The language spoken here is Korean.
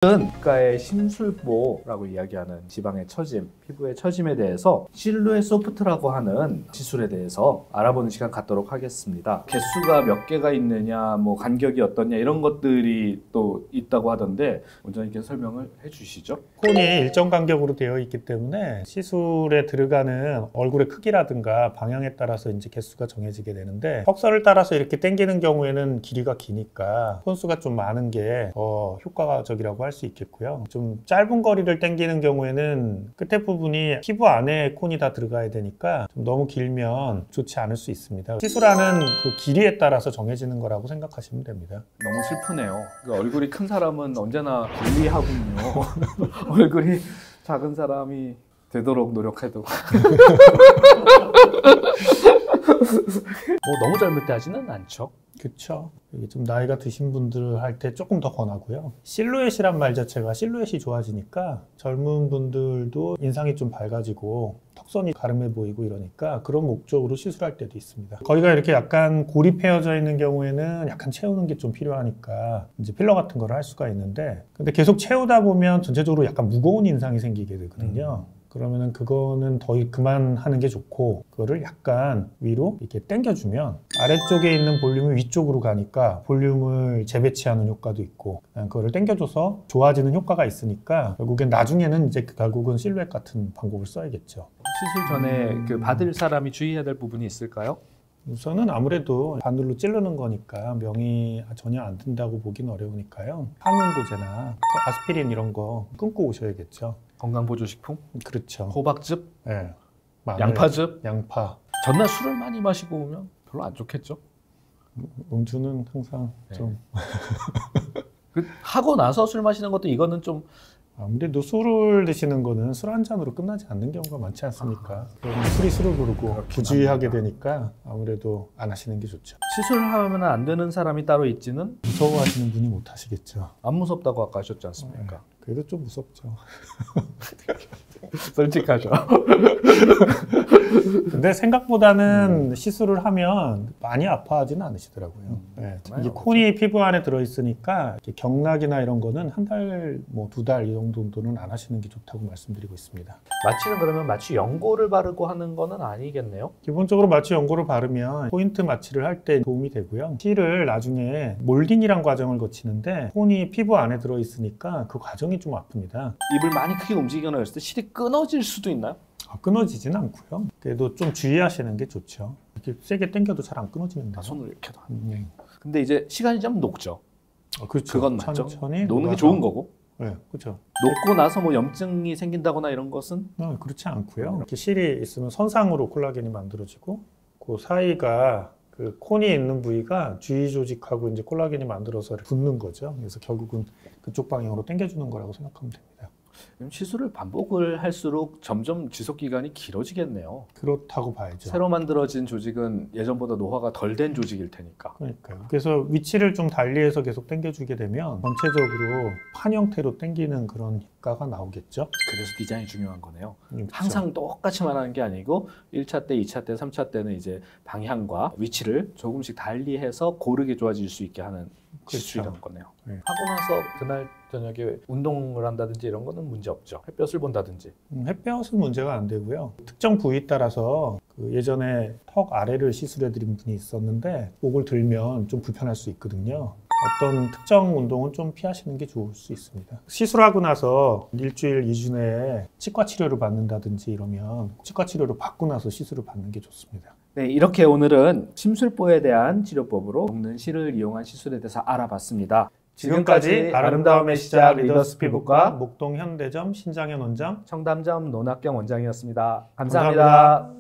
국가의 심술보라고 이야기하는 지방의 처짐, 피부의 처짐에 대해서 실루엣 소프트라고 하는 시술에 대해서 알아보는 시간 갖도록 하겠습니다. 개수가 몇 개가 있느냐, 뭐 간격이 어떻냐 이런 것들이 또 있다고 하던데 원장님께서 설명을 해주시죠. 콘이 일정 간격으로 되어 있기 때문에 시술에 들어가는 얼굴의 크기라든가 방향에 따라서 이제 개수가 정해지게 되는데, 턱선을 따라서 이렇게 당기는 경우에는 길이가 기니까 콘수가 좀 많은 게 더 효과적이라고 할 수 있겠고요. 좀 짧은 거리를 당기는 경우에는 끝에 부분이 피부 안에 콘이 다 들어가야 되니까 좀 너무 길면 좋지 않을 수 있습니다. 시술하는 그 길이에 따라서 정해지는 거라고 생각하시면 됩니다. 너무 슬프네요. 그러니까 얼굴이 큰 사람은 언제나 불리하군요. 얼굴이 작은 사람이 되도록 노력해도 뭐 너무 젊을 때 하지는 않죠. 그렇죠. 이게 좀 나이가 드신 분들 할 때 조금 더 권하고요. 실루엣이란 말 자체가 실루엣이 좋아지니까 젊은 분들도 인상이 좀 밝아지고 턱선이 가름해 보이고 이러니까 그런 목적으로 시술할 때도 있습니다. 거기가 이렇게 약간 골이 패여져 있는 경우에는 약간 채우는 게 좀 필요하니까 이제 필러 같은 걸 할 수가 있는데, 근데 계속 채우다 보면 전체적으로 약간 무거운 인상이 생기게 되거든요. 그러면은 그거는 더 그만하는 게 좋고, 그거를 약간 위로 이렇게 당겨주면 아래쪽에 있는 볼륨이 위쪽으로 가니까 볼륨을 재배치하는 효과도 있고, 그거를 당겨줘서 좋아지는 효과가 있으니까 결국엔 나중에는 이제 결국은 실루엣 같은 방법을 써야겠죠. 시술 전에 그 받을 사람이 주의해야 될 부분이 있을까요? 우선은 아무래도 바늘로 찌르는 거니까 명이 전혀 안 든다고 보긴 어려우니까요. 항응고제나 아스피린 이런 거 끊고 오셔야겠죠. 건강보조식품? 그렇죠. 호박즙? 네. 양파즙? 양파. 전날 술을 많이 마시고 오면 별로 안 좋겠죠? 음주는 항상 좀 하고 나서 술 마시는 것도 이거는 좀 아무래도 술을 드시는 거는 술 한 잔으로 끝나지 않는 경우가 많지 않습니까? 그러면 술이 술을 부르고 부주의하게 되니까 아무래도 안 하시는 게 좋죠. 시술하면 안 되는 사람이 따로 있지는 무서워하시는 분이 못 하시겠죠. 안 무섭다고 아까 하셨지 않습니까? 그래도 좀 무섭죠. 솔직하죠. 근데 생각보다는 시술을 하면 많이 아파하지는 않으시더라고요. 네. 이게 콘이 피부 안에 들어있으니까 경락이나 이런 거는 한 달, 뭐 2달 이 정도는 안 하시는 게 좋다고 말씀드리고 있습니다. 마취는 그러면 마취 연고를 바르고 하는 거는 아니겠네요? 기본적으로 마취 연고를 바르면 포인트 마취를 할 때 도움이 되고요. 실을 나중에 몰딩이란 과정을 거치는데 콘이 피부 안에 들어있으니까 그 과정이 좀 아픕니다. 입을 많이 크게 움직이거나 했을 때 실이 끊어질 수도 있나요? 끊어지진 않고요. 그래도 좀 주의하시는 게 좋죠. 이렇게 세게 당겨도 잘 안 끊어지는데. 손을 이렇게 놔. 근데 이제 시간이 좀 녹죠. 그렇죠. 그건 맞죠. 천천히 노는 게 좋은 거고. 네, 그렇죠. 녹고 나서 뭐 염증이 생긴다거나 이런 것은? 그렇지 않고요. 이렇게 실이 있으면 선상으로 콜라겐이 만들어지고, 그 사이가 그 콘이 있는 부위가 주위 조직하고 이제 콜라겐이 만들어서 붙는 거죠. 그래서 결국은 그쪽 방향으로 당겨주는 거라고 생각하면 됩니다. 시술을 반복을 할수록 점점 지속 기간이 길어지겠네요. 그렇다고 봐야죠. 새로 만들어진 조직은 예전보다 노화가 덜 된 조직일 테니까. 그러니까요. 그래서 위치를 좀 달리해서 계속 당겨주게 되면 전체적으로 판 형태로 당기는 그런 효과가 나오겠죠. 그래서 디자인이 중요한 거네요. 그렇죠. 항상 똑같이만 하는 게 아니고 1차 때, 2차 때, 3차 때는 이제 방향과 위치를 조금씩 달리해서 고르게 좋아질 수 있게 하는 시술이라는 거네요. 네. 하고 나서 그날 저녁에 운동을 한다든지 이런 거는 문제 없죠. 햇볕을 본다든지. 햇볕은 문제가 안 되고요. 특정 부위에 따라서 그 예전에 턱 아래를 시술해드린 분이 있었는데 목을 들면 좀 불편할 수 있거든요. 어떤 특정 운동은 좀 피하시는 게 좋을 수 있습니다. 시술하고 나서 일주일, 2주 내에 치과 치료를 받는다든지 이러면 치과 치료를 받고 나서 시술을 받는 게 좋습니다. 네, 이렇게 오늘은 심술보에 대한 치료법으로 녹는 실을 이용한 시술에 대해서 알아봤습니다. 지금까지 아름다움의 시작 리더스 피부과 목동 현대점 신장현 원장, 청담점 노낙경 원장이었습니다. 감사합니다.